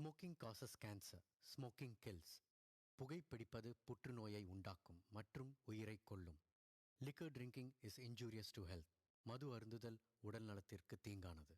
Smoking causes cancer, smoking kills. புகைப்பிடிப்பது புற்றுநோயை உண்டாக்கும் மற்றும் உயிரை கொல்லும். Liquor drinking is injurious to health. மது அருந்துதல் உடல் நலத்திற்கு தீங்கானது.